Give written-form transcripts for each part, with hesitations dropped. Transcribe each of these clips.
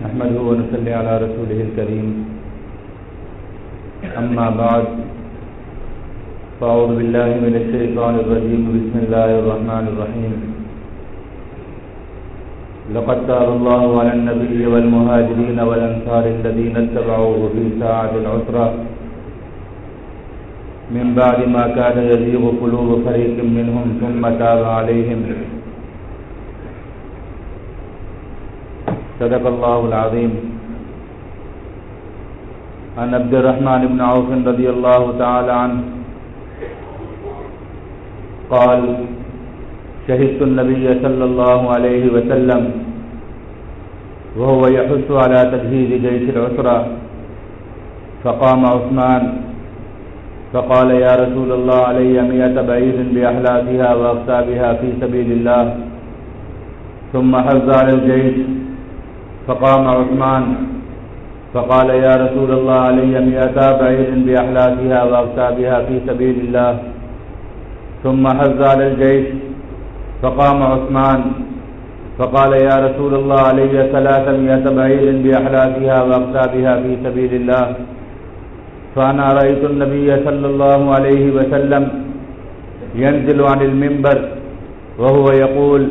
نحمده ونصلي على رسوله الكريم أما بعد فأعوذ بالله من الشيطان الرجيم بسم الله الرحمن الرحيم لقد تاب الله على النبي والمهاجرين والأنصار الذين اتبعوه في ساعة العسرة من بعد ما كاد يزيغ قلوب فريق منهم ثم تاب عليهم صدق الله العظيم. عن عبد الرحمن بن عوف رضي الله تعالى عنه قال شهدت النبي صلى الله عليه وسلم وهو يحث على تجهيز جيش العسرة فقام عثمان فقال يا رسول الله علي 100 بعير بأحلافها وأقطابها في سبيل الله ثم حث على الجيش فقام عثمان فقال يا رسول الله علي 100 بعير بأحلافها وأقطابها في سبيل الله ثم حث على الجيش فقام عثمان فقال يا رسول الله علي 300 بعير بأحلافها وأقطابها في سبيل الله فأنا رأيت النبي صلى الله عليه وسلم ينزل عن المنبر وهو يقول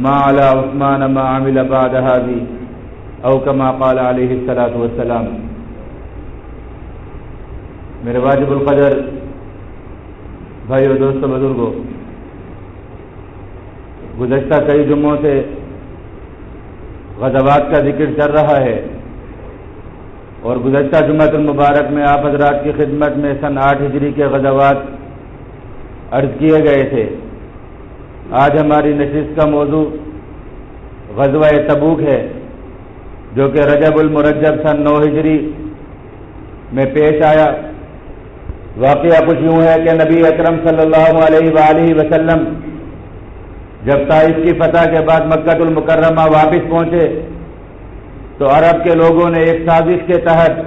ما على عثمان ما عمل بعد هذه او كما قال علیہ الصلاۃ والسلام. میرے واجب القدر بھائیو دوستو بزرگوں، گزشتہ کئی جمعوں سے غزوات کا ذکر چل رہا ہے اور گزشتہ جمعۃ المبارک میں آپ حضرات کی خدمت میں سن 8 ہجری کے غزوات عرض کیے گئے تھے. آج ہماری نشست کا موضوع غزوہ تبوک ہے جو کہ رجب المرجب سن 9 ہجری میں پیش آیا. واقعہ کچھ یوں ہے کہ نبی اکرم صلی اللہ علیہ وآلہ وسلم جب طائف کی فتح کے بعد مکہ المکرمہ واپس پہنچے تو عرب کے لوگوں نے ایک سازش کے تحت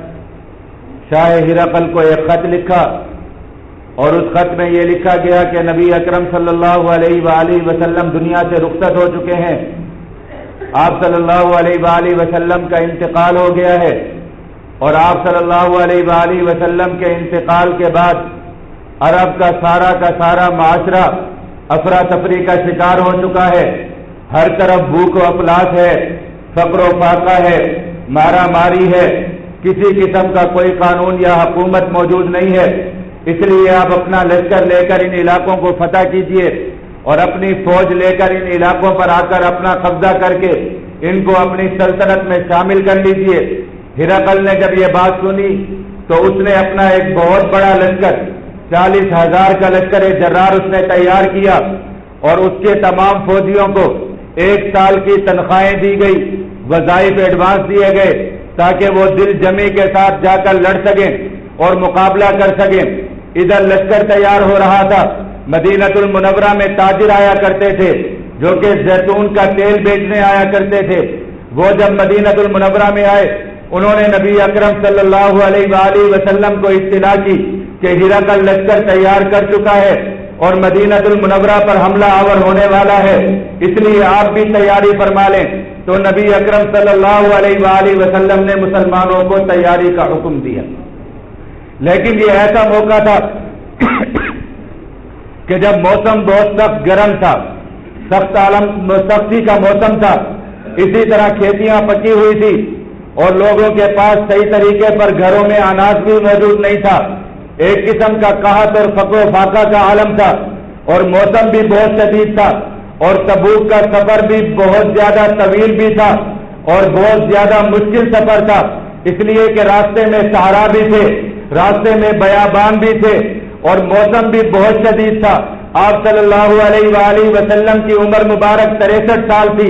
شاہ ہرقل کو ایک خط لکھا اور اس خط میں یہ لکھا گیا کہ نبی اکرم صلی اللہ علیہ وآلہ وسلم دنیا سے رخصت ہو چکے ہیں، آپ صلی اللہ علیہ وآلہ وسلم کا انتقال ہو گیا ہے اور آپ صلی اللہ علیہ وآلہ وسلم کے انتقال کے بعد عرب کا سارا معاشرہ افراتفری کا شکار ہو چکا ہے. ہر طرف بھوک و افلاس ہے، فقر و فاقہ ہے، مارا ماری ہے، کسی قسم کا کوئی قانون یا حکومت موجود نہیں ہے. اس لیے آپ اپنا لشکر لے کر ان علاقوں کو فتح کیجئے اور اپنی فوج لے کر ان علاقوں پر آ کر اپنا قبضہ کر کے ان کو اپنی سلطنت میں شامل کر لیجئے. ہرقل نے جب یہ بات سنی تو اس نے اپنا ایک بہت بڑا لشکر 40,000 کا لشکر جرار اس نے تیار کیا اور اس کے تمام فوجیوں کو 1 سال کی تنخواہیں دی گئی، وظائف ایڈوانس دیے گئے تاکہ وہ دل جمی کے ساتھ جا کر لڑ سکیں اور مقابلہ کر سکیں. ادھر لشکر تیار ہو رہا تھا، مدینہ المنورہ میں تاجر آیا کرتے تھے جو کہ زیتون کا تیل بیچنے آیا کرتے تھے. وہ جب مدینہ المنورہ میں آئے انہوں نے نبی اکرم صلی اللہ علیہ وآلہ وسلم کو اطلاع کی کہ ہرقل لشکر تیار کر چکا ہے اور مدینہ المنورہ پر حملہ آور ہونے والا ہے، اس لیے آپ بھی تیاری فرما لیں. تو نبی اکرم صلی اللہ علیہ وآلہ وسلم نے مسلمانوں کو تیاری کا حکم دیا. لیکن یہ ایسا موقع تھا کہ جب موسم بہت سخت گرم تھا، سختی کا موسم تھا، اسی طرح کھیتیاں پکی ہوئی تھی اور لوگوں کے پاس صحیح طریقے پر گھروں میں اناج بھی موجود نہیں تھا. ایک قسم کا قحط اور فقر و فاقہ کا عالم تھا اور موسم بھی بہت شدید تھا اور تبوک کا سفر بھی بہت زیادہ طویل بھی تھا اور بہت زیادہ مشکل سفر تھا، اس لیے کہ راستے میں صحرا بھی تھے، راستے میں بیابان بھی تھے اور موسم بھی بہت شدید تھا. آپ صلی اللہ علیہ وآلہ وسلم کی عمر مبارک 63 سال تھی،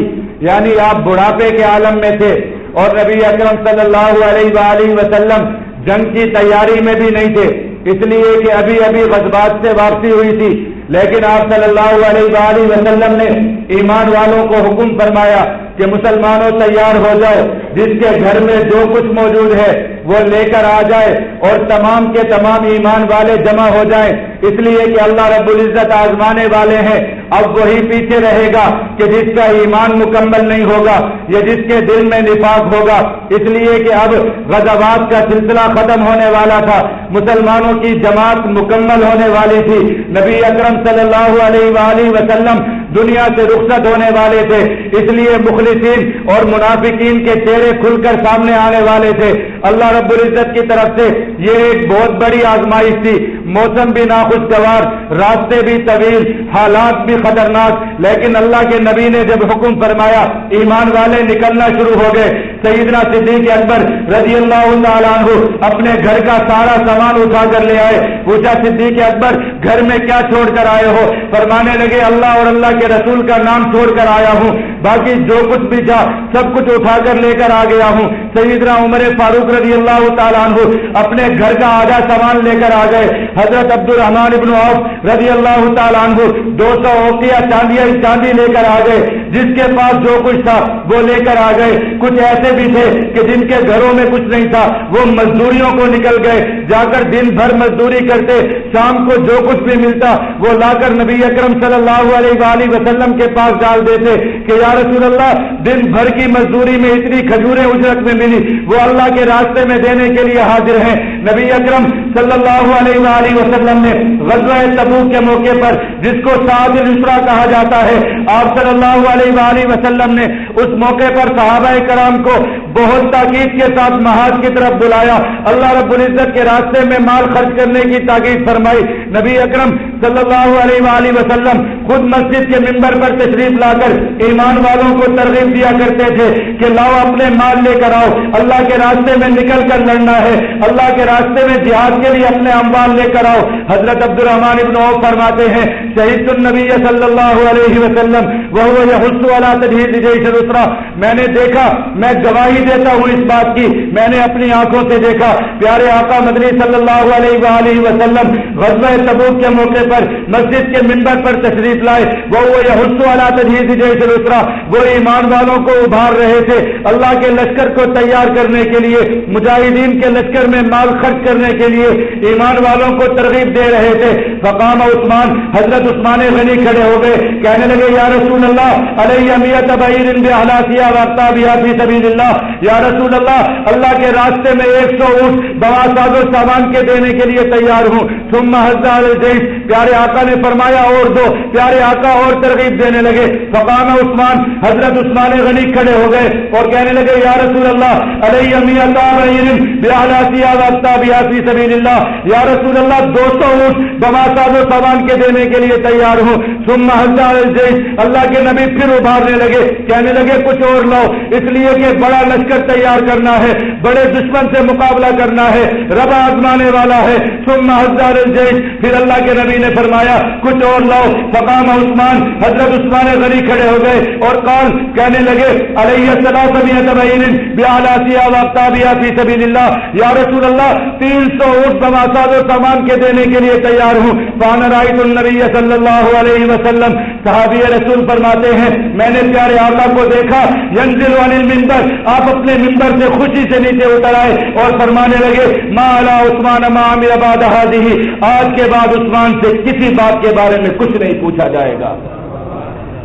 یعنی آپ بڑھاپے کے عالم میں تھے اور نبی اکرم صلی اللہ علیہ وآلہ وسلم جنگ کی تیاری میں بھی نہیں تھے، اس لیے کہ ابھی غزوات سے واپسی ہوئی تھی. لیکن آپ صلی اللہ علیہ وآلہ وسلم نے ایمان والوں کو حکم فرمایا کہ مسلمانوں تیار ہو جاؤ، جس کے گھر میں جو کچھ موجود ہے وہ لے کر آ جائے اور تمام کے تمام ایمان والے جمع ہو جائیں، اس لیے کہ اللہ رب العزت آزمانے والے ہیں۔ اب وہی پیچھے رہے گا کہ جس کا ایمان مکمل نہیں ہوگا یا جس کے دل میں نفاق ہوگا، اس لیے کہ اب غزوات کا سلسلہ ختم ہونے والا تھا، مسلمانوں کی جماعت مکمل ہونے والی تھی، نبی اکرم صلی اللہ علیہ وآلہ وسلم دنیا سے رخصت ہونے والے تھے، اس لیے مخلصین اور منافقین کے چہرے کھل کر سامنے آنے والے تھے۔ اللہ رب العزت کی طرف سے یہ ایک بہت بڑی آزمائش تھی، موسم بھی ناخوشگوار، راستے بھی طویل، حالات بھی خطرناک، لیکن اللہ کے نبی نے جب حکم فرمایا ایمان والے نکلنا شروع ہو گئے۔ سیدنا صدیق اکبر رضی اللہ تعالیٰ عنہ اپنے گھر کا سارا سامان اٹھا کر لے آئے۔ پوچھا صدیق اکبر گھر میں کیا چھوڑ کر آئے ہو؟ فرمانے لگے اللہ اور اللہ کے رسول کا نام چھوڑ کر آیا ہوں، باقی جو کچھ بھی تھا سب کچھ اٹھا کر لے کر آ گیا ہوں۔ سیدنا عمر فاروق رضی اللہ تعالیٰ عنہ اپنے گھر کا آدھا سامان لے کر آ گئے۔ حضرت عبد الرحمن ابن عوف رضی اللہ تعالیٰ عنہ 200 اوقیہ چاندی لے کر آ گئے، جس کے پاس جو کچھ تھا وہ لے کر آ گئے۔ کچھ ایسے بھی تھے کہ جن کے گھروں میں کچھ نہیں تھا، وہ مزدوریوں کو نکل گئے، جا کر دن بھر مزدوری کرتے، شام کو جو کچھ بھی ملتا وہ لا کر نبی اکرم صلی اللہ علیہ وآلہ وسلم کے پاس ڈال دیتے کہ یا رسول اللہ دن بھر کی مزدوری میں اتنی کھجوریں اجرت میں ملی، وہ اللہ کے راستے میں دینے کے لیے حاضر ہیں۔ نبی اکرم صلی اللہ علیہ وآلہ وسلم نے غزوہ تبوک کے موقع پر، جس کو ساعۃ العسرہ کہا جاتا ہے، آپ صلی اللہ علیہ وآلہ وسلم نے اس موقع پر صحابہ کرام کو بہت تاکید کے ساتھ محاذ کی طرف بلایا، اللہ رب العزت کے راستے میں مال خرچ کرنے کی تاکید فرمائی۔ نبی اکرم صلی اللہ علیہ وآلہ وسلم خود مسجد کے منبر پر تشریف لا کر ایمان والوں کو ترغیب دیا کرتے تھے کہ لاؤ اپنے مال لے کر آؤ، اللہ کے راستے میں نکل کر لڑنا ہے، اللہ کے راستے میں جہاد کے لیے اپنے اموال لے کر آؤ۔ حضرت عبد الرحمن ابن عوف فرماتے ہیں شہید النبی صلی اللہ علیہ وسلم وهو يحث على تجهيز جيش الاسرى، میں نے دیکھا، میں گواہی دیتا ہوں اس بات کی، میں نے اپنی آنکھوں سے دیکھا پیارے آقا مدنی صلی اللہ علیہ وآلہ وسلم غزوہ تبوک کے موقع پر مسجد کے منبر پر تشریف لائے، وهو يحث على تجهيز جيش الاسرى، وہ ایمان والوں کو ابھار رہے تھے اللہ کے لشکر کو تیار کرنے کے لیے، مجاہدین کے لشکر میں مال خرچ کرنے کے لیے ایمان والوں کو ترغیب دے رہے تھے۔ فقام عثمان، حضرت عثمان غنی کھڑے ہو گئے، کہنے لگے یا رسول اللہ علیہ میت بعیر باحلاسیہ واقتابیہ فی سبیل اللہ، یا رسول اللہ اللہ کے راستے میں 100 اونٹ بواساز و سامان کے دینے کے لیے تیار ہوں۔ ثم حض علی الجیش، پیارے آقا نے فرمایا اور دو، پیارے آقا اور ترغیب دینے لگے۔ فقام عثمان، حضرت عثمان غنی کھڑے ہو گئے اور کہنے لگے یا رسول اللہ علیہ میت بعیر باحلاسیہ واقتابیہ فی سبیل اللہ، یا رسول اللہ 200 اونٹ بواساز و سامان کے دینے کے لیے تیار ہوں۔ ثم حض علی الجیش، اللہ کے نبی پھر ابھارنے لگے، کہنے لگے کچھ اور لاؤ، اس لیے کہ بڑا لشکر تیار کرنا ہے، بڑے دشمن سے مقابلہ کرنا ہے، رب آزمانے والا ہے۔ ثم حض علی الجیش، پھر اللہ کے نبی نے فرمایا کچھ اور لاؤ۔ فقام عثمان، حضرت عثمان غنی کھڑے ہو گئے اور قال، کہنے لگے علیہ ثلاثمائۃ بعیر باحلاسیہ واقتابیہ فی سبیل اللہ، یا رسول اللہ 300 اونٹ بواساز و سامان کے دینے کے لیے تیار ہوں۔ فانا رأیت النبی صلی اللہ علیہ وسلم، صحابی رسول فرماتے ہیں میں نے پیارے آقا کو دیکھا ینزل عن المنبر، آپ اپنے منبر سے خوشی سے نیچے اتر آئے اور فرمانے لگے ما علی عثمان ما عمل بعد هذه، آج کے بعد عثمان سے کسی بات کے بارے میں کچھ نہیں پوچھا جائے گا۔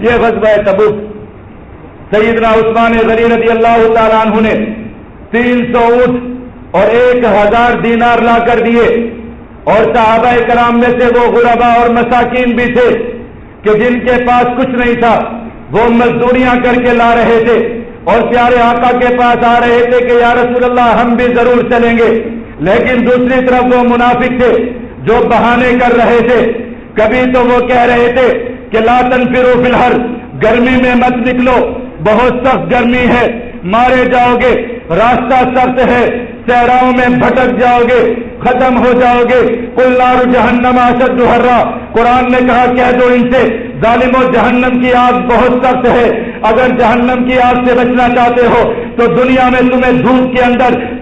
یہ غزوہ تبوک، سیدنا عثمان غنی رضی اللہ تعالیٰ عنہ نے 300 اونٹ اور 1000 دینار لا کر دیے، اور صحابہ کرام میں سے وہ غربا اور مساکین بھی تھے کہ جن کے پاس کچھ نہیں تھا، وہ مزدوریاں کر کے لا رہے تھے اور پیارے آقا کے پاس آ رہے تھے کہ یا رسول اللہ ہم بھی ضرور چلیں گے، لیکن دوسری طرف وہ منافق تھے جو بہانے کر رہے تھے۔ کبھی تو وہ کہہ رہے تھے کہ لا تنفروا فی الحر، گرمی میں مت نکلو، بہت سخت گرمی ہے، مارے جاؤ گے، راستہ سخت ہے، صحراؤں میں بھٹک جاؤ گے، ختم ہو جاؤ گے۔ قل نار جہنم اشد حرا، قرآن نے کہا کہہ دو ان سے ظالموں جہنم کی آگ بہت سخت ہے، اگر جہنم کی آگ سے بچنا چاہتے ہو تو دنیا میں تمہیں دھوپ کے اندر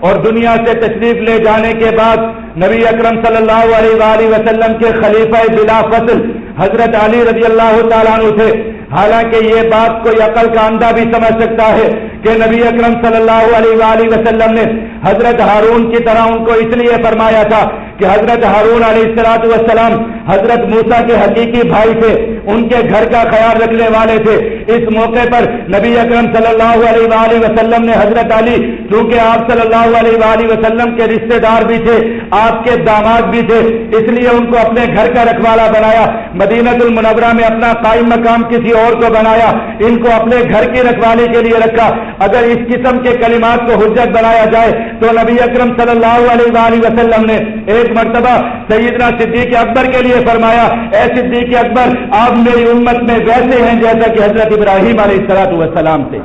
اور دنیا سے تشریف لے جانے کے بعد نبی اکرم صلی اللہ علیہ وآلہ وسلم کے خلیفہ بلا فصل حضرت علی رضی اللہ تعالیٰ عنہ تھے. حالانکہ یہ بات کوئی عقل کا اندھا بھی سمجھ سکتا ہے کہ نبی اکرم صلی اللہ علیہ وآلہ وسلم نے حضرت ہارون کی طرح ان کو اس لیے فرمایا تھا کہ حضرت ہارون علیہ السلام حضرت موسیٰ کے حقیقی بھائی تھے, ان کے گھر کا خیال رکھنے والے تھے. اس موقع پر نبی اکرم صلی اللہ علیہ وآلہ وسلم نے حضرت علی, چونکہ آپ صلی اللہ علیہ وآلہ وسلم کے رشتہ دار بھی تھے, آپ کے داماد بھی تھے, اس لیے ان کو اپنے گھر کا رکھوالا بنایا. مدینہ المنورہ میں اپنا قائم مقام کسی اور کو بنایا, ان کو اپنے گھر کی رکھوالی کے لیے رکھا. اگر اس قسم کے کلمات کو حجت بنایا جائے تو نبی اکرم صلی اللہ علیہ وآلہ وسلم نے ایک مرتبہ سیدنا صدیق اکبر کے لیے فرمایا, اے صدیق اکبر, آپ میری امت میں ویسے ہیں جیسا کہ حضرت ابراہیم علیہ السلام تھے.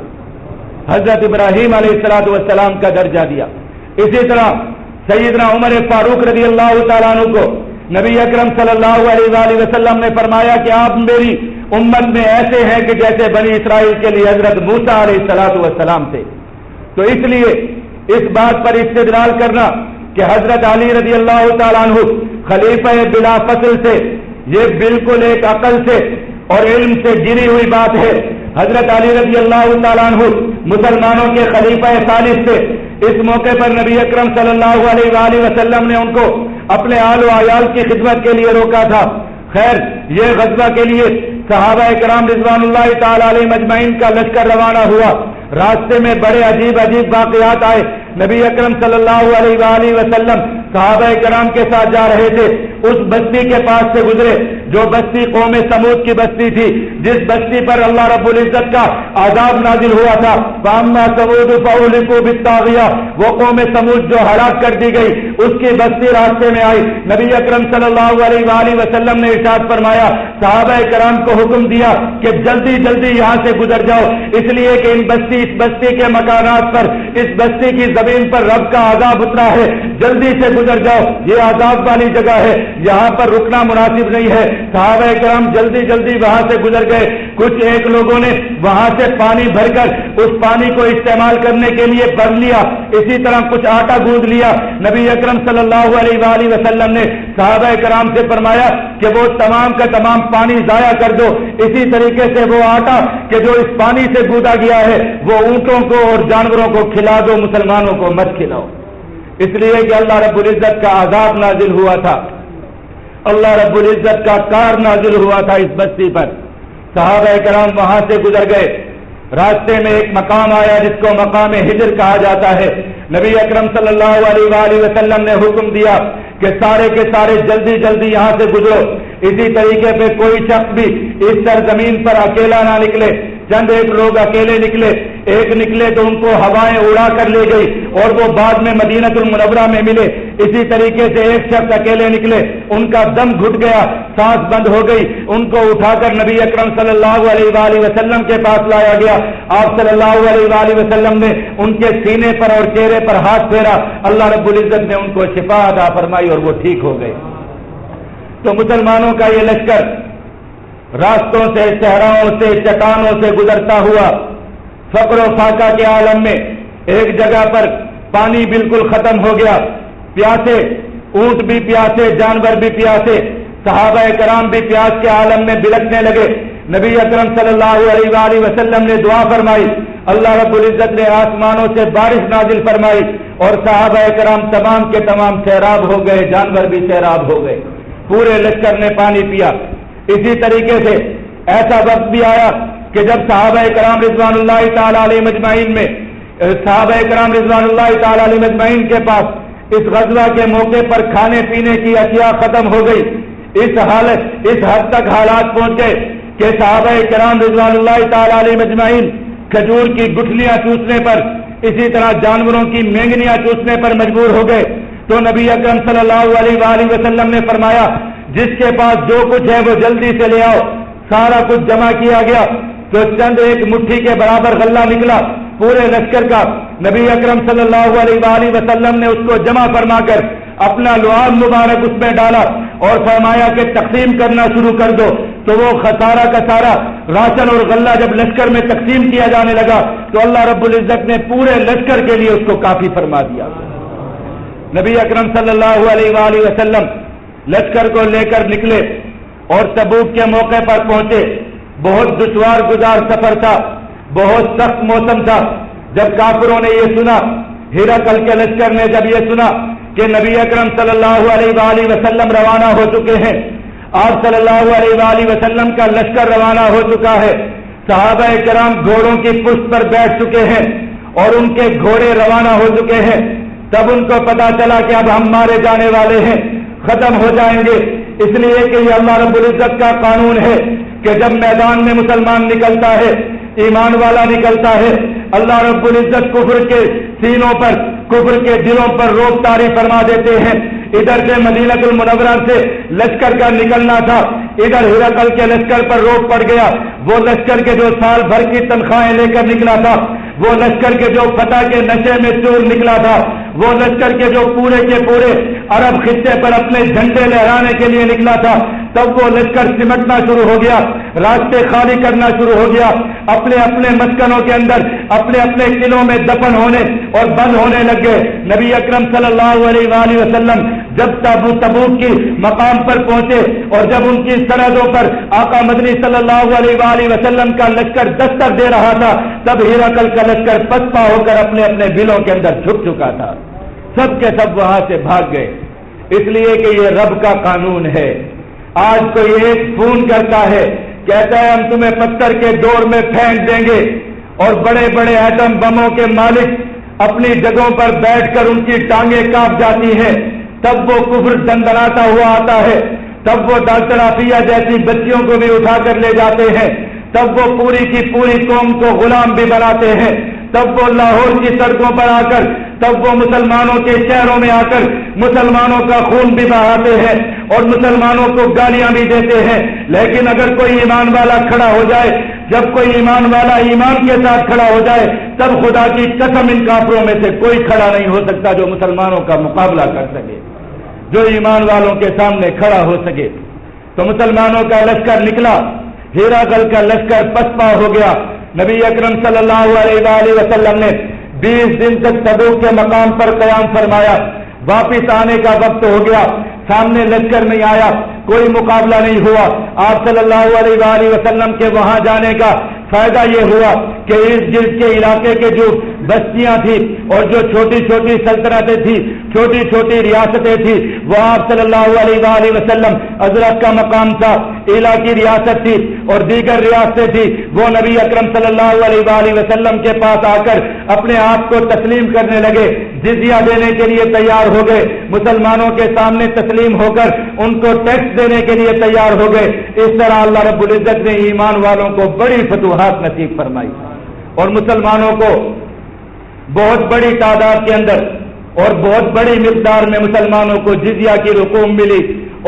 حضرت ابراہیم علیہ السلام کا درجہ دیا. اسی طرح سیدنا عمر فاروق رضی اللہ تعالیٰ عنہ کو نبی اکرم صلی اللہ علیہ وآلہ وسلم نے فرمایا کہ آپ میری امت میں ایسے ہیں کہ جیسے بنی اسرائیل کے لیے حضرت موسیٰ علیہ السلام تھے. تو اس لیے اس بات پر استدلال کرنا کہ حضرت علی رضی اللہ تعالیٰ عنہ خلیفہ بلا فصل سے, یہ بالکل ایک عقل سے اور علم سے گری ہوئی بات ہے. حضرت علی رضی اللہ تعالیٰ عنہ مسلمانوں کے خلیفہ ثالث سے. اس موقع پر نبی اکرم صلی اللہ علیہ وآلہ وسلم نے ان کو اپنے آل و عیال کی خدمت کے لیے روکا تھا. خیر, یہ غزوہ کے لیے صحابہ کرام رضوان اللہ تعالی علیہ مجمعین کا لشکر روانہ ہوا. راستے میں بڑے عجیب عجیب واقعات آئے. نبی اکرم صلی اللہ علیہ وآلہ وسلم صحابہ کرام کے ساتھ جا رہے تھے. اس بستی کے پاس سے گزرے جو بستی قوم سمود کی بستی تھی, جس بستی پر اللہ رب العزت کا عذاب نازل ہوا تھا. فاما ثمود فاہلکوا بالطاغیہ, وہ قوم سمود جو ہلاک کر دی گئی, اس کی بستی راستے میں آئی. نبی اکرم صلی اللہ علیہ وآلہ وسلم نے ارشاد فرمایا, صحابہ کرام کو حکم دیا کہ جلدی جلدی یہاں سے گزر جاؤ, اس لیے کہ اس بستی کے مکانات پر, اس بستی کی زمین پر رب کا عذاب اترا ہے, جلدی سے گزر جاؤ, یہ عذاب والی جگہ ہے, یہاں پر رکنا مناسب نہیں ہے. صحابہ کرام جلدی جلدی وہاں سے گزر گئے. کچھ ایک لوگوں نے وہاں سے پانی بھر کر اس پانی کو استعمال کرنے کے لیے بھر لیا. اسی طرح کچھ آٹا گوندھ لیا. نبی اکرم صلی اللہ علیہ وآلہ وسلم نے صحابہ کرام سے فرمایا کہ وہ تمام کا تمام پانی ضائع کر دو. اسی طریقے سے وہ آٹا کہ جو اس پانی سے گوندا گیا ہے وہ اونٹوں کو اور جانوروں کو کھلا دو, مسلمانوں کو مت کھلاؤ. اس لیے کہ اللہ رب العزت کا عذاب نازل ہوا تھا, اللہ رب العزت کا کار نازل ہوا تھا اس بستی پر. صحابہ کرام وہاں سے گزر گئے. راستے میں ایک مقام آیا جس کو مقام ہجر کہا جاتا ہے. نبی اکرم صلی اللہ علیہ وآلہ وسلم نے حکم دیا کہ سارے کے سارے جلدی جلدی یہاں سے گزرو. اسی طریقے پہ کوئی شخص بھی اس سرزمین پر اکیلا نہ نکلے. چند ایک لوگ اکیلے نکلے. ایک نکلے تو ان کو ہوائیں اڑا کر لے گئی اور وہ بعد میں مدینہ المنورہ میں ملے. اسی طریقے سے ایک شخص اکیلے نکلے, ان کا دم گھٹ گیا, سانس بند ہو گئی, ان کو اٹھا کر نبی اکرم صلی اللہ علیہ وآلہ وسلم کے پاس لایا گیا. آپ صلی اللہ علیہ وآلہ وسلم نے ان کے سینے پر اور چہرے پر ہاتھ پھیرا. اللہ رب العزت نے ان کو شفا عطا فرمائی اور وہ ٹھیک ہو گئے. تو مسلمانوں کا یہ لشکر راستوں سے, صحراؤں سے, چٹانوں سے گزرتا ہوا فقر و فاقہ کے عالم میں ایک جگہ پر پانی بالکل ختم ہو گیا. پیاسے, اونٹ بھی پیاسے, جانور بھی پیاسے, صحابہ کرام بھی پیاس کے عالم میں بلکنے لگے. نبی اکرم صلی اللہ علیہ وآلہ وسلم نے دعا فرمائی. اللہ رب العزت نے آسمانوں سے بارش نازل فرمائی اور صحابہ کرام تمام کے تمام سیراب ہو گئے, جانور بھی سیراب ہو گئے. پورے لشکر نے پانی پیا. اسی طریقے سے ایسا وقت بھی آیا کہ جب صحابہ کرام رضوان اللہ تعالی علیہ مجمعین میں, صحابہ کرام رضوان اللہ تعالی علیہ مجمعین کے پاس اس غزوہ کے موقع پر کھانے پینے کی اشیاء ختم ہو گئی. اس حد تک حالات پہنچ گئے کہ صحابہ کرام رضوان اللہ تعالی علیہ مجمعین کھجور کی گٹھلیاں چوسنے پر, اسی طرح جانوروں کی مینگنیاں چوسنے پر مجبور ہو گئے. تو نبی اکرم صلی اللہ علیہ وآلہ وسلم نے فرمایا جس کے پاس جو کچھ ہے وہ جلدی سے لے آؤ. سارا کچھ جمع کیا گیا تو چند ایک مٹھی کے برابر غلہ نکلا پورے لشکر کا. نبی اکرم صلی اللہ علیہ وآلہ وسلم نے اس کو جمع فرما کر اپنا لعاب مبارک اس میں ڈالا اور فرمایا کہ تقسیم کرنا شروع کر دو. تو وہ خسارہ کا سارا راشن اور غلہ جب لشکر میں تقسیم کیا جانے لگا تو اللہ رب العزت نے پورے لشکر کے لیے اس کو کافی فرما دیا. نبی اکرم صلی اللہ علیہ وآلہ وسلم لشکر کو لے کر نکلے اور تبوک کے موقع پر پہنچے. بہت دشوار گزار سفر تھا, بہت سخت موسم تھا. جب کافروں نے یہ سنا, ہرقل کے لشکر نے جب یہ سنا کہ نبی اکرم صلی اللہ علیہ وآلہ وسلم روانہ ہو چکے ہیں, آپ صلی اللہ علیہ وآلہ وسلم کا لشکر روانہ ہو چکا ہے, صحابہ کرام گھوڑوں کی پشت پر بیٹھ چکے ہیں اور ان کے گھوڑے روانہ ہو چکے ہیں, تب ان کو پتا چلا کہ اب ہم مارے جانے والے ہیں, ختم ہو جائیں گے. اس لیے کہ یہ اللہ رب العزت کا قانون ہے کہ جب میدان میں مسلمان نکلتا ہے, ایمان والا نکلتا ہے, اللہ رب العزت کفر کے سینوں پر, کفر کے دلوں پر روک طاری فرما دیتے ہیں. ادھر سے مدینہ المنورہ سے لشکر کا نکلنا تھا, ادھر ہرقل کے لشکر پر روک پڑ گیا. وہ لشکر کے جو سال بھر کی تنخواہیں لے کر نکلا تھا, وہ لشکر کے جو فتح کے نشے میں چور نکلا تھا, وہ لشکر کے جو پورے کے پورے عرب خطے پر اپنے جھنڈے لہرانے کے لیے نکلا تھا, تب وہ لشکر سمٹنا شروع ہو گیا, راستے خالی کرنا شروع ہو گیا, اپنے اپنے مسکنوں کے اندر اپنے اپنے قلعوں میں دفن ہونے اور بند ہونے لگ گئے. نبی اکرم صلی اللہ علیہ وآلہ وسلم جب تبوک کی مقام پر پہنچے اور جب ان کی سرحدوں پر آقا مدنی صلی اللہ علیہ وآلہ وسلم کا لشکر دستک دے رہا تھا, تب ہرقل کا لشکر پسپا ہو کر اپنے اپنے بلوں کے اندر جھک چکا تھا. سب کے سب وہاں سے بھاگ گئے, اس لیے کہ یہ رب کا قانون ہے. آج کوئی ایک فون کرتا ہے, کہتا ہے ہم تمہیں پتھر کے ڈور میں پھینک دیں گے, اور بڑے بڑے ایٹم بموں کے مالک اپنی جگہوں پر بیٹھ کر ان کی ٹانگیں کاپ جاتی ہیں. تب وہ کفر دندناتا ہوا آتا ہے, تب وہ ڈاکٹر عافیہ جیسی بچیوں کو بھی اٹھا کر لے جاتے ہیں, تب وہ پوری کی پوری قوم کو غلام بھی بناتے ہیں, تب وہ لاہور کی سڑکوں پر آ کر, تب وہ مسلمانوں کے شہروں میں آ کر مسلمانوں کا خون بھی بہاتے ہیں اور مسلمانوں کو گالیاں بھی دیتے ہیں. لیکن اگر کوئی ایمان والا کھڑا ہو جائے, جب کوئی ایمان والا ایمان کے ساتھ کھڑا ہو جائے, تب خدا کی قسم ان کافروں میں سے کوئی کھڑا نہیں ہو سکتا جو مسلمانوں کا مقابلہ کر سکے, جو ایمان والوں کے سامنے کھڑا ہو سکے. تو مسلمانوں کا لشکر نکلا, ہرقل کا لشکر پسپا ہو گیا. نبی اکرم صلی اللہ علیہ وآلہ وسلم نے 20 دن تک تبوک کے مقام پر قیام فرمایا. واپس آنے کا وقت ہو گیا, سامنے لشکر نہیں آیا, کوئی مقابلہ نہیں ہوا. آپ صلی اللہ علیہ وآلہ وسلم کے وہاں جانے کا فائدہ یہ ہوا کہ اس گرد کے علاقے کے جو بستیاں تھیں اور جو چھوٹی چھوٹی سلطنتیں تھیں, چھوٹی چھوٹی ریاستیں تھیں, وہ آپ صلی اللہ علیہ وآلہ وسلم حضرت کا مقام تھا. علا کی ریاست تھی اور دیگر ریاستیں تھی, وہ نبی اکرم صلی اللہ علیہ وآلہ وسلم کے پاس آ کر اپنے آپ کو تسلیم کرنے لگے, جزیہ دینے کے لیے تیار ہو گئے, مسلمانوں کے سامنے تسلیم ہو کر ان کو ٹیکس دینے کے لیے تیار ہو گئے. اس طرح اللہ رب العزت نے ایمان والوں کو بڑی فتوحات نصیب فرمائی اور مسلمانوں کو بہت بڑی تعداد کے اندر اور بہت بڑی مقدار میں مسلمانوں کو جزیہ کی رقوم ملی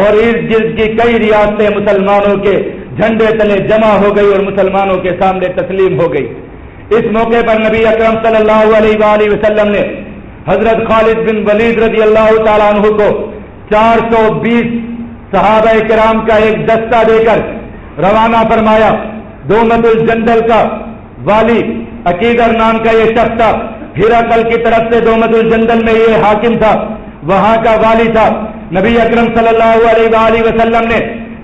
اور ارد گرد کی کئی ریاستیں مسلمانوں کے جھنڈے تلے جمع ہو گئی اور مسلمانوں کے سامنے تسلیم ہو گئی. اس موقع پر نبی اکرم صلی اللہ علیہ وآلہ وسلم نے حضرت خالد بن ولید رضی اللہ تعالیٰ عنہ کو 420 صحابہ کرام کا ایک دستہ دے کر روانہ فرمایا. دومت الجندل کا والی عقیدر نام کا یہ شخص تھا, ہرقل کی طرف سے دومت الجندل میں یہ حاکم تھا, وہاں کا والی تھا. نبی اکرم صلی اللہ علیہ وآلہ وسلم نے,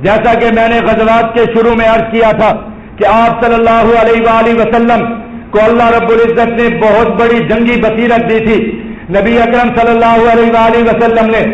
جیسا کہ میں نے غزوات کے شروع میں عرض کیا تھا کہ آپ صلی اللہ علیہ وآلہ وسلم کو اللہ رب العزت نے بہت بڑی جنگی بصیرت دی تھی. نبی اکرم صلی اللہ علیہ وآلہ وسلم نے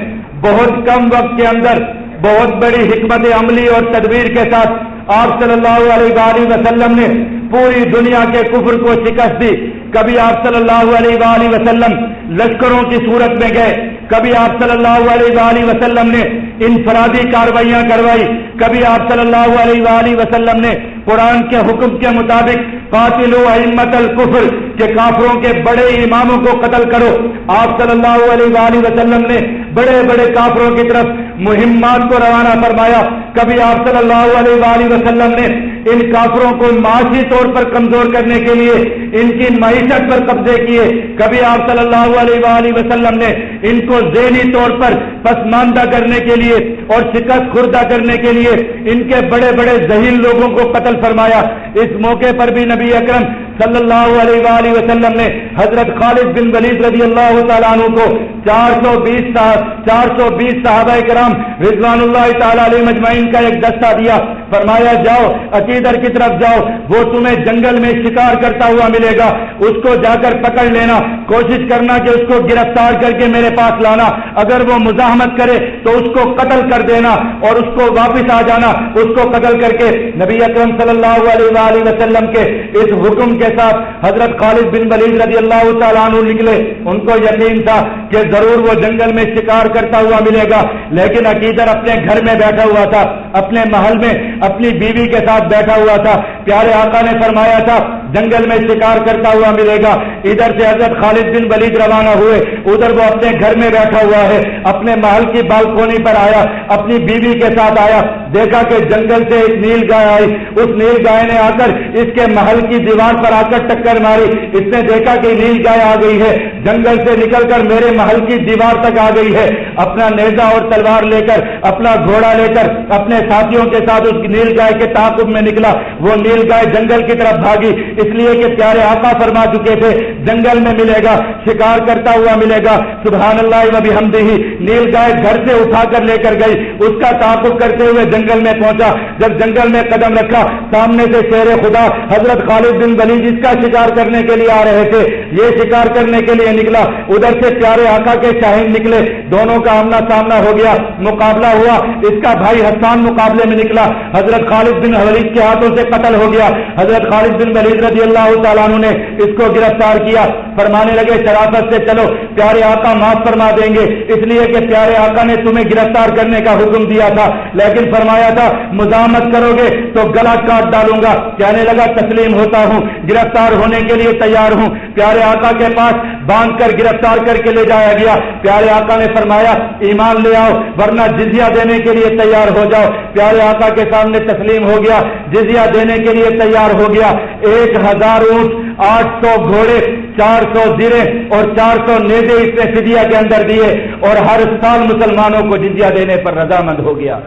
بہت کم وقت کے اندر بہت بڑی حکمت عملی اور تدبیر کے ساتھ آپ صلی اللہ علیہ وآلہ وسلم نے پوری دنیا کے کفر کو شکست دی. کبھی آپ صلی اللہ علیہ وآلہ وسلم لشکروں کی صورت میں گئے, کبھی آپ صلی اللہ علیہ وآلہ وسلم نے انفرادی کاروائیاں کروائی, کبھی آپ صلی اللہ علیہ وآلہ وسلم نے قرآن کے حکم کے مطابق قاتلوا ائمۃ الکفر کہ کافروں کے بڑے اماموں کو قتل کرو. آپ صلی اللہ علیہ وآلہ وسلم نے بڑے بڑے کافروں کی طرف مہمات کو روانہ فرمایا. کبھی آپ صلی اللہ علیہ وآلہ وسلم نے ان کافروں کو معاشی طور پر کمزور کرنے کے لیے ان کی معیشت پر قبضے کیے. کبھی آپ صلی اللہ علیہ وآلہ وسلم نے ان کو ذہنی طور پر پسماندہ کرنے کے لیے اور شکست خوردہ کرنے کے لیے ان کے بڑے بڑے ذہین لوگوں کو قتل فرمایا۔ اس موقع پر بھی نبی اکرم صلی اللہ علیہ وآلہ وسلم نے حضرت خالد بن ولید رضی اللہ تعالیٰ عنہ کو 420 صحابہ کرام رضوان اللہ تعالیٰ علیہ مجمعین کا ایک دستہ دیا، فرمایا جاؤ عقیدر کی طرف جاؤ، وہ تمہیں جنگل میں شکار کرتا ہوا ملے گا، اس کو جا کر پکڑ لینا، کوشش کرنا کہ اس کو گرفتار کر کے میرے پاس لانا، اگر وہ مزاحمت کرے تو اس کو قتل کر دینا اور اس کو واپس آ جانا، اس کو قتل کر کے نبی اکرم صلی اللہ علیہ وآلہ وسلم کے اس حکم کے ساتھ حضرت خالد بن ولید رضی اللہ تعالیٰ عنہ نکلے۔ ان کو یقین تھا کہ ضرور وہ جنگل میں شکار کرتا ہوا ملے گا، لیکن عقیدر اپنے گھر میں بیٹھا ہوا تھا، اپنے محل میں اپنی بیوی کے ساتھ بیٹھا ہوا تھا۔ پیارے آقا نے فرمایا تھا جنگل میں شکار کرتا ہوا ملے گا، ادھر سے حضرت خالد بن ولید روانہ ہوئے، ادھر وہ اپنے گھر میں بیٹھا ہوا ہے، اپنے محل کی بالکونی پر آیا، اپنی بیوی کے ساتھ آیا، دیکھا کہ جنگل سے ایک نیل گائے آئی، اس نیل گائے نے آ کر اس کے محل کی دیوار پر آ کر ٹکر ماری، اس نے دیکھا کہ نیل گائے آ گئی ہے، جنگل سے نکل کر میرے محل کی دیوار تک آ گئی ہے، اپنا نیزہ اور تلوار لے کر اپنا گھوڑا لے کر اپنے ساتھیوں کے ساتھ اس نیل گائے کے تعاقب میں نکلا۔ وہ نیل گائے جنگل کی طرف بھاگی، اس لیے کہ پیارے آقا فرما چکے تھے جنگل میں ملے گا، شکار کرتا ہوا ملے گا۔ سبحان اللہ و بحمدہ، نیل گائے گھر سے اٹھا کر لے کر گئی، اس کا تعاقب کرتے ہوئے جنگل میں پہنچا۔ جب جنگل میں قدم رکھا، سامنے سے شیر خدا حضرت خالد بن ولید جس کا شکار کرنے کے لیے آ رہے تھے، یہ شکار کرنے کے لیے نکلا، ادھر سے پیارے آقا کے شاہین نکلے، دونوں کا آمنا سامنا ہو گیا، مقابلہ ہوا۔ اس کا بھائی حسان مقابلے میں نکلا، حضرت خالد بن ولید کے ہاتھوں سے قتل ہو گیا۔ حضرت خالد بن ولید رضی اللہ تعالیٰ عنہ نے اس کو گرفتار کیا، فرمانے لگے شرافت سے چلو، پیارے آقا معاف فرما دیں گے، اس لیے کہ پیارے آقا نے تمہیں گرفتار کرنے کا حکم دیا تھا، لیکن فرمایا تھا مزاحمت کرو گے تو گلا کاٹ ڈالوں گا۔ کہنے لگا تسلیم ہوتا ہوں، گرفتار ہونے کے لیے تیار ہوں۔ پیارے آقا کے پاس باندھ کر گرفتار کر کے لے جایا گیا۔ پیارے آقا نے فرمایا ایمان لے آؤ ورنہ جزیہ دینے کے لیے تیار ہو جاؤ۔ پیارے آقا کے سامنے تسلیم ہو گیا، جزیہ دینے کے لیے تیار ہو گیا۔ 1000 اونٹ، 800 گھوڑے، 400 زرے اور 400 نیزے اس نے فدیہ کے اندر دیے اور ہر سال مسلمانوں کو جزیہ دینے پر رضامند ہو گیا۔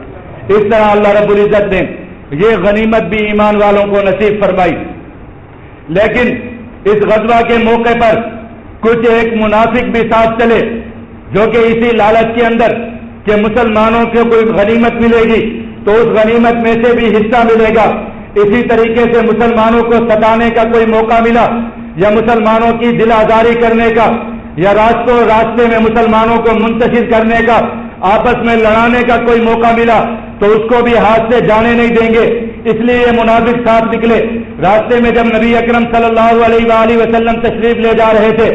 اس طرح اللہ رب العزت نے یہ غنیمت بھی ایمان والوں کو نصیب فرمائی۔ لیکن اس غزوہ کے موقع پر کچھ ایک منافق بھی ساتھ چلے، جو کہ اسی لالچ کے اندر کہ مسلمانوں کو کوئی غنیمت ملے گی تو اس غنیمت میں سے بھی حصہ ملے گا، اسی طریقے سے مسلمانوں کو ستانے کا کوئی موقع ملا یا مسلمانوں کی دل آزاری کرنے کا یا راستے میں مسلمانوں کو منتشر کرنے کا، آپس میں لڑانے کا کوئی موقع ملا تو اس کو بھی ہاتھ سے جانے نہیں دیں گے۔ اس لیے یہ منافق ساتھ نکلے۔ راستے میں جب نبی اکرم صلی اللہ علیہ وآلہ وسلم تشریف لے جا رہے تھے،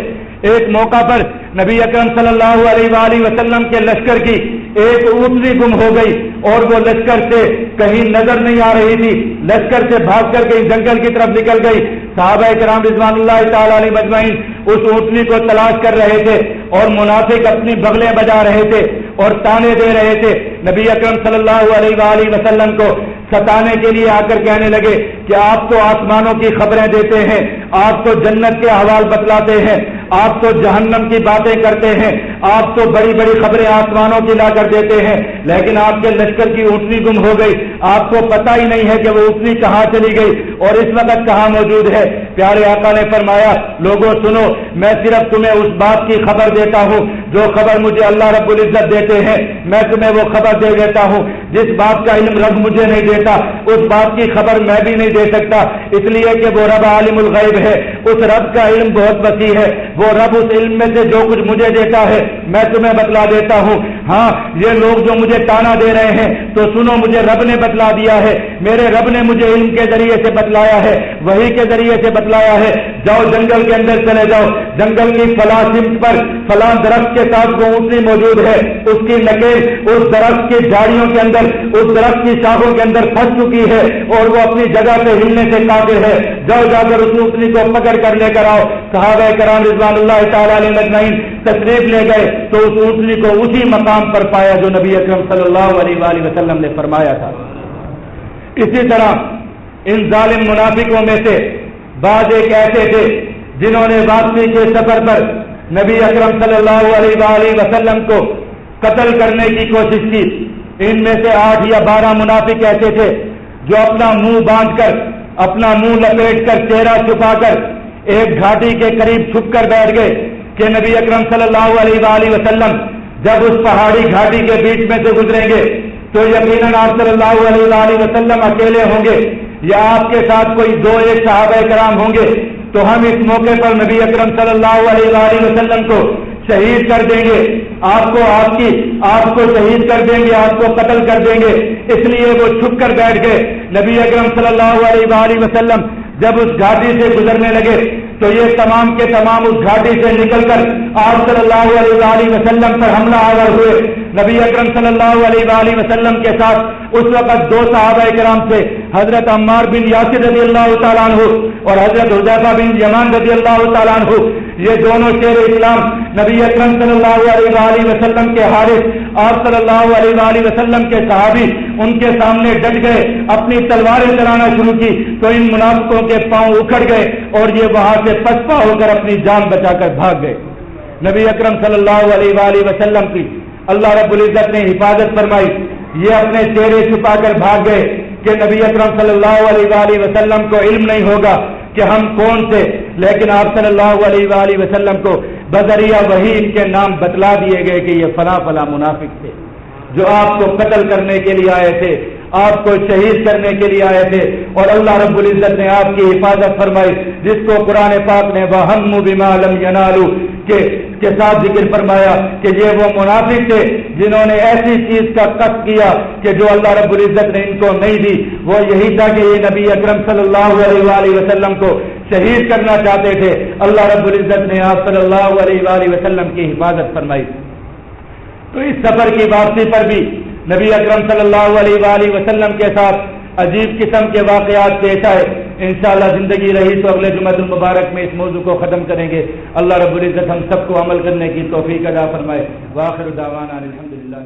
ایک موقع پر نبی اکرم صلی اللہ علیہ وآلہ وسلم کے لشکر کی ایک اونٹنی گم ہو گئی اور وہ لشکر سے کہیں نظر نہیں آ رہی تھی، لشکر سے بھاگ کر کہیں جنگل کی طرف نکل گئی۔ صحابہ کرام رضوان اللہ تعالیٰ علیہ مجمعین اس اونٹنی کو تلاش کر رہے تھے اور منافق اپنی بغلیں بجا رہے تھے اور تانے دے رہے تھے۔ نبی اکرم صلی اللہ علیہ وآلہ وسلم کو ستانے کے لیے آ کر کہنے لگے کہ آپ تو آسمانوں کی خبریں دیتے ہیں، آپ تو جنت کے احوال بتلاتے ہیں، آپ تو جہنم کی باتیں کرتے ہیں، آپ تو بڑی بڑی خبریں آسمانوں کی لا کر دیتے ہیں، لیکن آپ کے لشکر کی اونٹنی گم ہو گئی، آپ کو پتہ ہی نہیں ہے کہ وہ اونٹنی کہاں چلی گئی اور اس وقت کہاں موجود ہے۔ پیارے آقا نے فرمایا لوگوں سنو، میں صرف تمہیں اس بات کی خبر دیتا ہوں جو خبر مجھے اللہ رب العزت دیتے ہیں، میں تمہیں وہ خبر دے دیتا ہوں۔ جس بات کا علم رب مجھے نہیں دیتا اس بات کی خبر میں بھی نہیں دے سکتا، اس لیے کہ وہ رب عالم الغیب ہے، اس رب کا علم بہت وسیع ہے، وہ رب اس علم میں سے جو کچھ مجھے دیتا ہے میں تمہیں بتلا دیتا ہوں۔ ہاں یہ لوگ جو مجھے تانا دے رہے ہیں تو سنو، مجھے رب نے بتلا دیا ہے، میرے رب نے مجھے علم کے ذریعے سے بتلایا ہے، وحی کے ذریعے سے بتلایا ہے۔ جاؤ جنگل کے اندر چلے جاؤ، جنگل کی فلاں سمت پر فلاں درخت کے ساتھ وہ اونٹنی موجود ہے، اس کی نکیل اس درخت کی جھاڑیوں کے اندر، اس درخت کی شاخوں کے اندر پھنس چکی ہے اور وہ اپنی جگہ سے ہلنے سے قاصر ہے، جاؤ جا کر اس اونٹنی کو پکڑ کر لے کر آؤ۔ صحابہ کرام رضوان اللہ تعالیٰ علیہ مجمعین تشریف لے گئے تو اس اونٹنی کو اسی مقام پر پایا جو نبی اکرم صلی اللہ علیہ وآلہ وسلم نے فرمایا تھا۔ اسی طرح ان ظالم منافقوں میں سے بعض ایک ایسے تھے جنہوں نے واپسی کے سفر پر نبی اکرم صلی اللہ علیہ وآلہ وسلم کو قتل کرنے کی کوشش کی۔ ان میں سے 8 یا 12 منافق ایسے تھے جو اپنا منہ باندھ کر، اپنا منہ لپیٹ کر، چہرہ چھپا کر ایک گھاٹی کے قریب چھپ کر بیٹھ گئے کہ نبی اکرم صلی اللہ علیہ وآلہ وسلم جب اس پہاڑی گھاٹی کے بیچ میں سے گزریں گے تو یقیناً آپ صلی اللہ علیہ وآلہ وسلم اکیلے ہوں گے یا آپ کے ساتھ کوئی 2-1 صحابہ کرام ہوں گے، تو ہم اس موقع پر نبی اکرم صلی اللہ علیہ وآلہ وسلم کو شہید کر دیں گے، آپ کو شہید کر دیں گے، آپ کو قتل کر دیں گے۔ اس لیے وہ چھپ کر بیٹھ گئے۔ نبی اکرم صلی اللہ علیہ وآلہ وسلم جب اس گھاٹی سے گزرنے لگے تو یہ تمام کے تمام اس گھاٹی سے نکل کر آپ صلی اللہ علیہ وآلہ وسلم پر حملہ آور ہوئے۔ نبی اکرم صلی اللہ علیہ وآلہ وسلم کے ساتھ اس وقت 2 صحابہ کرام تھے، حضرت عمار بن یاسر رضی اللہ تعالیٰ عنہ اور حضرت حذیفہ بن یمان رضی اللہ تعالیٰ عنہ۔ یہ دونوں شیر اسلام نبی اکرم صلی اللہ علیہ وآلہ وسلم کے حارث، آپ صلی اللہ علیہ وآلہ وسلم کے صحابی ان کے سامنے ڈٹ گئے، اپنی تلواریں چلانا شروع کی تو ان منافقوں کے پاؤں اکھڑ گئے اور یہ وہاں سے پسپا ہو کر اپنی جان بچا کر بھاگ گئے۔ نبی اکرم صلی اللہ علیہ وآلہ وسلم کی اللہ رب العزت نے حفاظت فرمائی۔ یہ اپنے چہرے چھپا کر بھاگ گئے کہ نبی اکرم صلی اللہ علیہ وآلہ وسلم کو علم نہیں ہوگا کہ ہم کون تھے، لیکن آپ صلی اللہ علیہ وآلہ وسلم کو بذریعہ وحی ان کے نام بتلا دیے گئے کہ یہ فلاں فلاں منافق تھے جو آپ کو قتل کرنے کے لیے آئے تھے، آپ کو شہید کرنے کے لیے آئے تھے، اور اللہ رب العزت نے آپ کی حفاظت فرمائی، جس کو قرآن پاک نے وَهَمُّ بِمَا لَمْ يَنَالُوا کے ساتھ ذکر فرمایا کہ یہ وہ منافق تھے جنہوں نے ایسی چیز کا قصد کیا کہ جو اللہ رب العزت نے ان کو نہیں دی۔ وہ یہی تھا کہ یہ نبی اکرم صلی اللہ علیہ وآلہ وسلم کو شہید کرنا چاہتے تھے۔ اللہ رب العزت نے آپ صلی اللہ علیہ وآلہ وسلم کی حفاظت فرمائی۔ تو اس سفر کی واپسی پر بھی نبی اکرم صلی اللہ علیہ وآلہ وسلم کے ساتھ عجیب قسم کے واقعات پیش آئے۔ انشاءاللہ زندگی رہی تو اگلے جمعہ المبارک میں اس موضوع کو ختم کریں گے۔ اللہ رب العزت ہم سب کو عمل کرنے کی توفیق عطا فرمائے۔ وآخر دعوانا الحمدللہ۔